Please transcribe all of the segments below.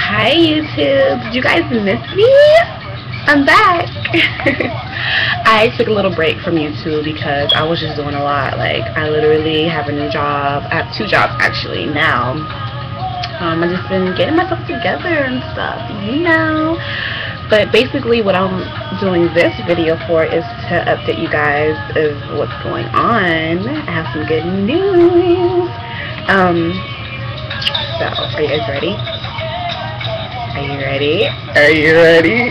Hi YouTube, did you guys miss me? I'm back. I took a little break from YouTube because I was just doing a lot. Like, I literally have a new job. I have 2 jobs actually now. I've just been getting myself together and stuff, you know. But basically what I'm doing this video for is to update you guys of what's going on. I have some good news. So, are you guys ready? Are you ready? Are you ready?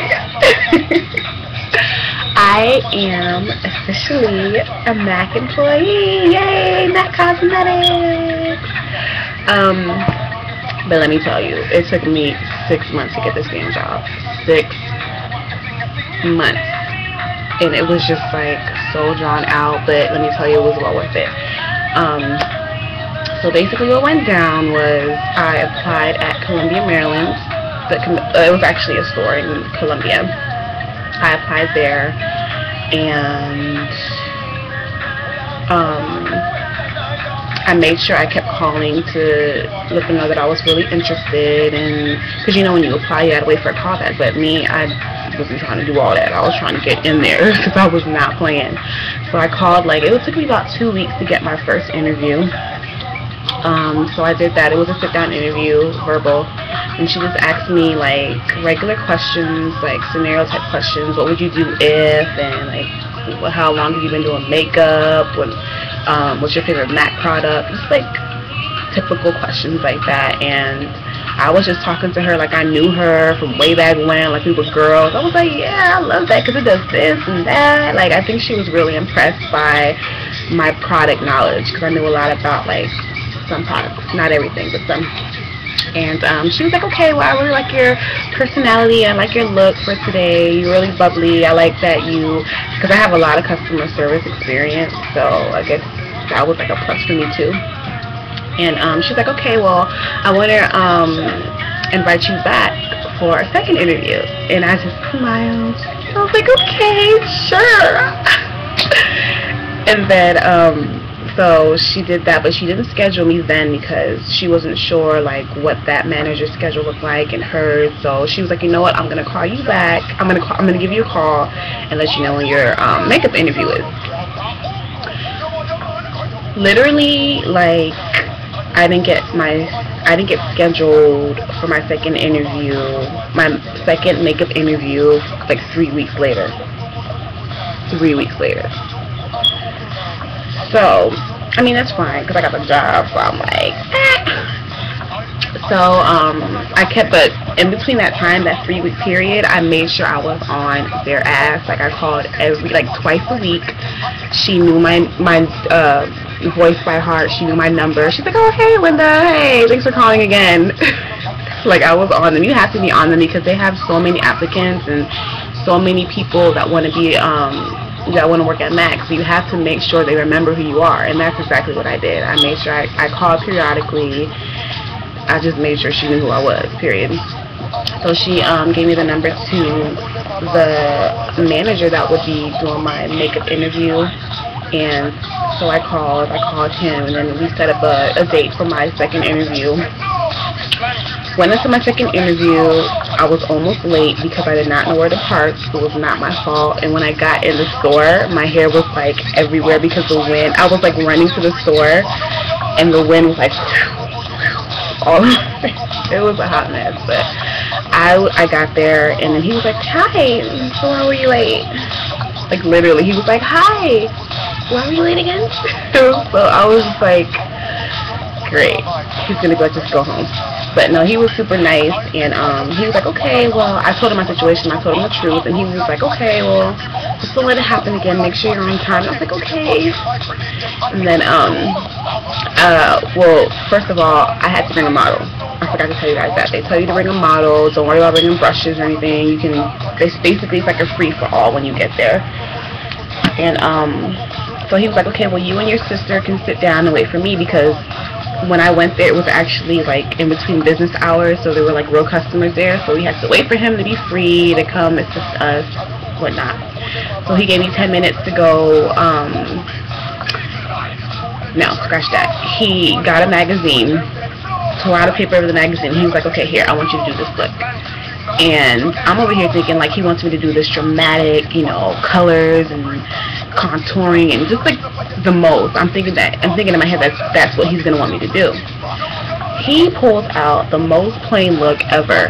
I am officially a MAC employee. Yay, MAC Cosmetics. But let me tell you, it took me 6 months to get this damn job. 6 months. And it was just like so drawn out, but let me tell you, it was well worth it. So basically what went down was I applied at Columbia, Maryland. It was actually a store in Columbia. I applied there, and I made sure I kept calling to let them know that I was really interested, and because you know when you apply you gotta wait for a callback, but me, I wasn't trying to do all that. I was trying to get in there because I was not playing. So I called, like, it took me about 2 weeks to get my first interview. So I did that. It was a sit-down interview, verbal, and she just asked me like regular questions, like scenario type questions. What would you do if, and like how long have you been doing makeup, what's your favorite MAC product, just like typical questions like that. And I was just talking to her like I knew her from way back when, like we were girls. I was like, yeah, I love that because it does this and that. Like, I think she was really impressed by my product knowledge because I knew a lot about like some products, not everything, but some. And she was like, okay, well, I really like your personality, I like your look for today, you're really bubbly, I like that you, because I have a lot of customer service experience, so I guess that was like a plus for me too. And she's like, okay, well, I want to invite you back for a second interview. And I just smiled. I was like, okay, sure. And then so she did that, but she didn't schedule me then because she wasn't sure like what that manager's schedule looked like and hers. So she was like, you know what, I'm gonna call you back. I'm gonna give you a call and let you know when your makeup interview is. Literally, like, I didn't get scheduled for my second interview, my second makeup interview, like 3 weeks later. 3 weeks later. So, I mean, that's fine because I got the job, so I'm like, So, I kept, but in between that time, that 3 week period, I made sure I was on their ass. Like, I called twice a week. She knew my voice by heart. She knew my number. She's like, oh, hey, Linda, hey, thanks for calling again. Like, I was on them. You have to be on them because they have so many applicants and so many people that want to be, that want to work at MAC, so you have to make sure they remember who you are, and that's exactly what I did. I made sure I called periodically. I just made sure she knew who I was, period. So she gave me the number to the manager that would be doing my makeup interview, and so I called him, and then we set up a date for my second interview. Went into my second interview. I was almost late because I did not know where to park. It was not my fault. And when I got in the store, my hair was like everywhere because the wind. I was like running to the store, and the wind was like all over. It was a hot mess. But I got there, and then he was like, "Hi, so why were you late?" Like, literally, he was like, "Hi, why were you late again?" So I was just like, great. He's gonna be like, just go home. But no, he was super nice, and he was like, okay, well, I told him my situation, I told him the truth, and he was like, okay, well, just don't let it happen again, make sure you're on time. And I was like, okay. And then, well, first of all, I had to bring a model. I forgot to tell you guys that. They tell you to bring a model, don't worry about bringing brushes or anything. You can, basically, it's like a free-for-all when you get there. And, so he was like, okay, well, you and your sister can sit down and wait for me because when I went there, it was actually like in between business hours, so there were like real customers there, so we had to wait for him to be free to come assist us, whatnot. So he gave me 10 minutes to go, no, scratch that. He got a magazine, tore out a paper of the magazine. He was like, okay, here, I want you to do this look. And I'm over here thinking like he wants me to do this dramatic, you know, colors and contouring and just like the most. I'm thinking in my head that's what he's gonna want me to do. He pulls out the most plain look ever.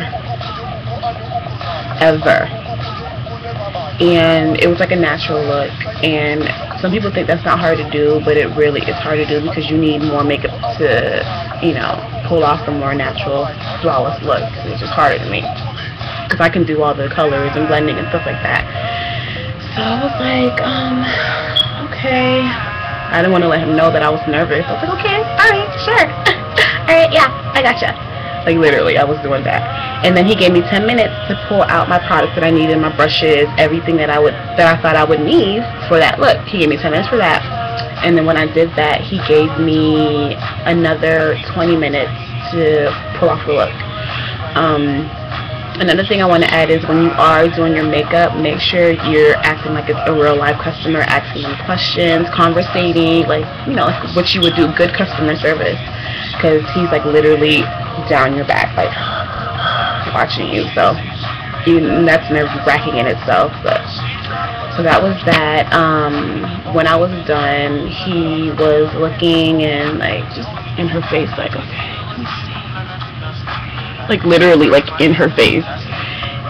And it was like a natural look, and some people think that's not hard to do, but it really is hard to do because you need more makeup to, you know, pull off the more natural, flawless look, which is harder to me because I can do all the colors and blending and stuff like that. So I was like, okay. I didn't want to let him know that I was nervous. I was like, okay, alright, sure. Alright, yeah, I gotcha. Like literally, I was doing that. And then he gave me 10 minutes to pull out my products that I needed, my brushes, everything that I thought I would need for that look. He gave me 10 minutes for that. And then when I did that, he gave me another 20 minutes to pull off the look. Another thing I want to add is when you are doing your makeup, make sure you're acting like it's a real live customer, asking them questions, conversating, like, you know, like what you would do, good customer service. Because he's like literally down your back, like watching you. So even that's nerve-wracking in itself. But so that was that. When I was done, he was looking and like just in her face, like, okay, let me see. Like literally like in her face.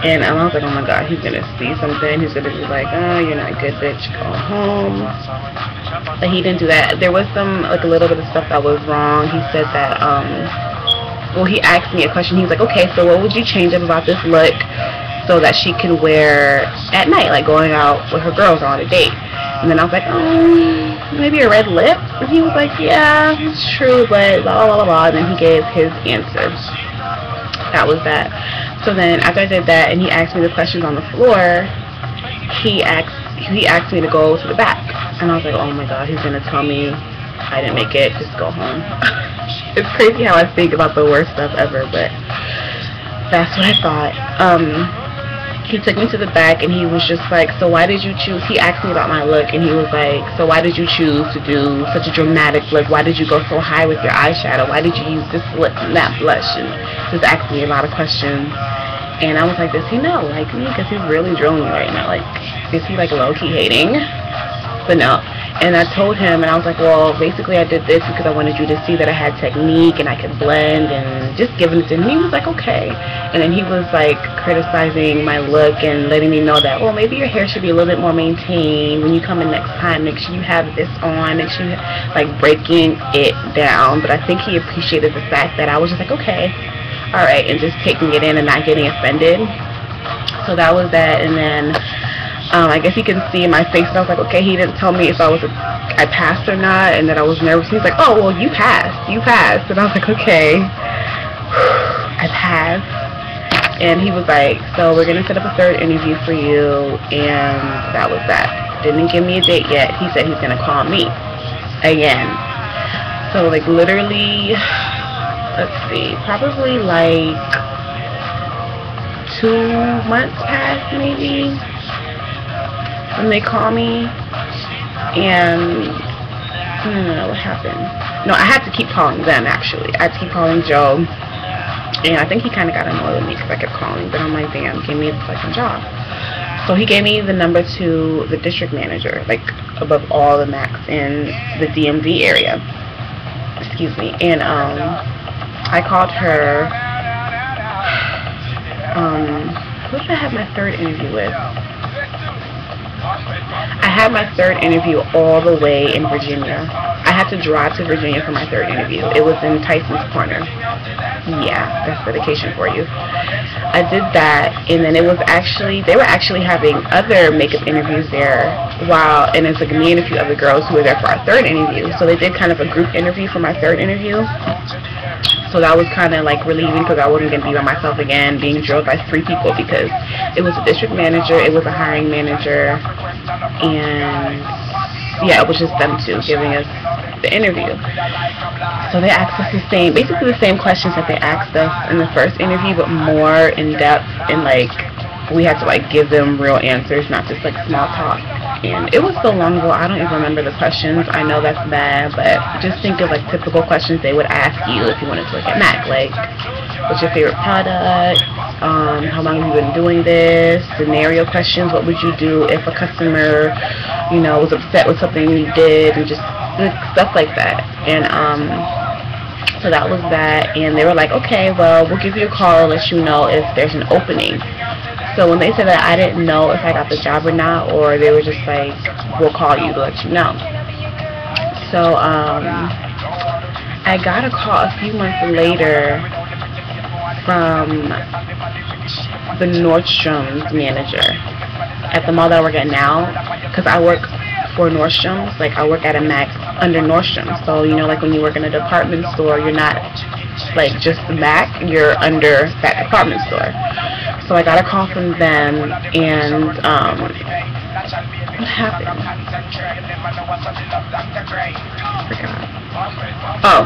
And I was like, oh my god, he's gonna see something. He's gonna be like, oh, you're not good, bitch, go home. But he didn't do that. There was some, like a little bit of stuff that was wrong. He said that, well, he asked me a question. He was like, okay, so what would you change up about this look so that she can wear at night, like going out with her girls on a date? And then I was like, maybe a red lip? And he was like, yeah, it's true, but blah, blah, blah, blah. And then he gave his answers. That was that. So then after I did that and he asked me the questions on the floor, he asked me to go to the back. And I was like, oh my god, he's going to tell me I didn't make it, just go home. It's crazy how I think about the worst stuff ever, but that's what I thought. He took me to the back and he was just like, so why did you choose, he asked me about my look and he was like, so why did you choose to do such a dramatic look? Why did you go so high with your eyeshadow? Why did you use this lip and that blush? And just asked me a lot of questions. And I was like, does he not like me? Because he's really drilling me right now. Like, is he like low-key hating? But no. And I told him, and I was like, well, basically I did this because I wanted you to see that I had technique and I could blend, and just giving it to him. He was like, okay. And then he was like criticizing my look and letting me know that, well, maybe your hair should be a little bit more maintained. When you come in next time, make sure you have this on, make sure you like breaking it down. But I think he appreciated the fact that I was just like, okay, alright, and just taking it in and not getting offended. So that was that. And then I guess he can see my face, and I was like, okay, he didn't tell me if I passed or not, and that I was nervous. He's like, oh, well, you passed. And I was like, okay, I passed. And he was like, so we're going to set up a third interview for you, and that was that. Didn't give me a date yet. He said he's going to call me again. So, like, literally, let's see, probably like 2 months passed, maybe, when they call me. And I don't know what happened. No, I had to keep calling them, actually. I had to keep calling Joe, and I think he kind of got annoyed with me because I kept calling. But I'm like, damn, give me the fucking job. So he gave me the number to the district manager, like above all the max in the DMV area. Excuse me. And I called her. Who did I have my third interview with? I had my third interview all the way in Virginia. I had to drive to Virginia for my third interview. It was in Tyson's Corner. Yeah, that's dedication for you. I did that, and then it was actually, they were actually having other makeup interviews there and it's like me and a few other girls who were there for our third interview. So they did kind of a group interview for my third interview. So that was kind of like relieving because I wasn't going to be by myself again, being drilled by 3 people, because it was a district manager, it was a hiring manager, and yeah, it was just them two giving us the interview. So they asked us basically the same questions that they asked us in the first interview, but more in depth, and like we had to like give them real answers, not just like small talk. And it was so long ago, I don't even remember the questions. I know that's bad, but just think of like typical questions they would ask you if you wanted to work at MAC. Like, what's your favorite product? How long have you been doing this? Scenario questions. What would you do if a customer, you know, was upset with something you did, and just stuff like that. And so that was that. And they were like, okay, well, we'll give you a call, let you know if there's an opening. So when they said that, I didn't know if I got the job or not, or they were just like, we'll call you to let you know. So I got a call a few months later from the Nordstrom's manager at the mall that I work at now, because I work for Nordstrom's. Like, I work at a MAC under Nordstrom. So, you know, like when you work in a department store, you're not like just the MAC, you're under that department store. So I got a call from them, and what happened? I forgot. Oh,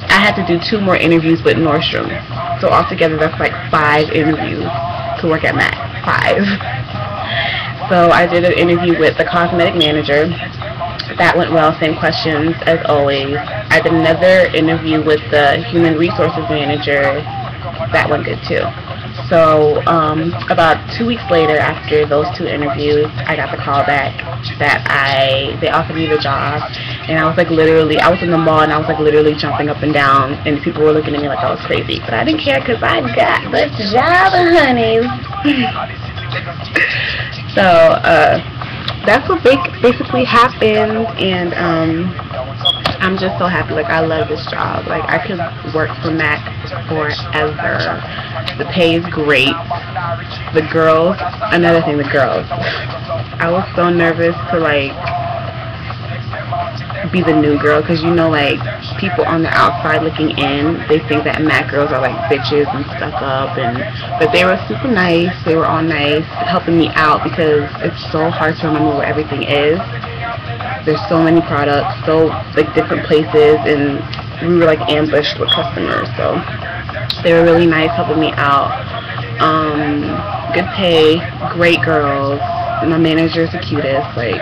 I had to do 2 more interviews with Nordstrom. So altogether, that's like 5 interviews to work at MAC. 5. So I did an interview with the cosmetic manager. That went well, same questions as always. I did another interview with the human resources manager. That went good too. So about 2 weeks later, after those 2 interviews, I got the call back that they offered me the job. And I was like literally, I was in the mall and I was like literally jumping up and down, and people were looking at me like I was crazy. But I didn't care because I got the job, honey. So that's what basically happened, and I'm just so happy. Like, I love this job. Like, I could work for MAC forever. The pay is great. The girls, another thing, the girls. I was so nervous to like be the new girl, because you know, like, people on the outside looking in, they think that MAC girls are like bitches and stuck up, but they were super nice. They were all nice, helping me out, because it's so hard to remember where everything is. There's so many products, so like different places, and we were like ambushed with customers. So they were really nice, helping me out. Good pay, great girls. My manager's the cutest. Like,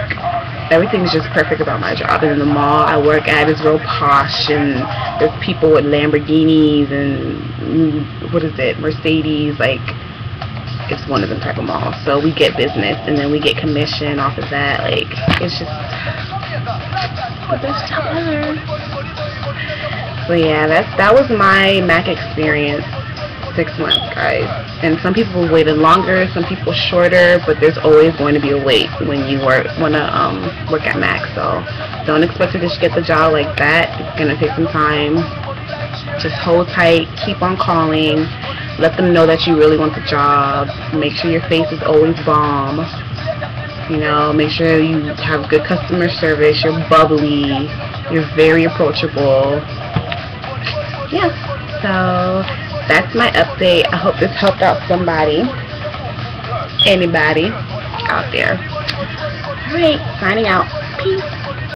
everything's just perfect about my job. And in the mall I work at is real posh, and there's people with Lamborghinis and Mercedes. Like, it's one of them type of malls. So we get business, and then we get commission off of that. Like, it's just the best job ever. So yeah, that was my MAC experience. 6 months, guys. And some people waited longer, some people shorter, but there's always going to be a wait when you want to work at MAC. So don't expect to just get the job like that. It's going to take some time. Just hold tight, keep on calling, let them know that you really want the job. Make sure your face is always bomb. You know, make sure you have good customer service, you're bubbly, you're very approachable. Yeah, so that's my update. I hope this helped out somebody, anybody out there. Alright, signing out. Peace.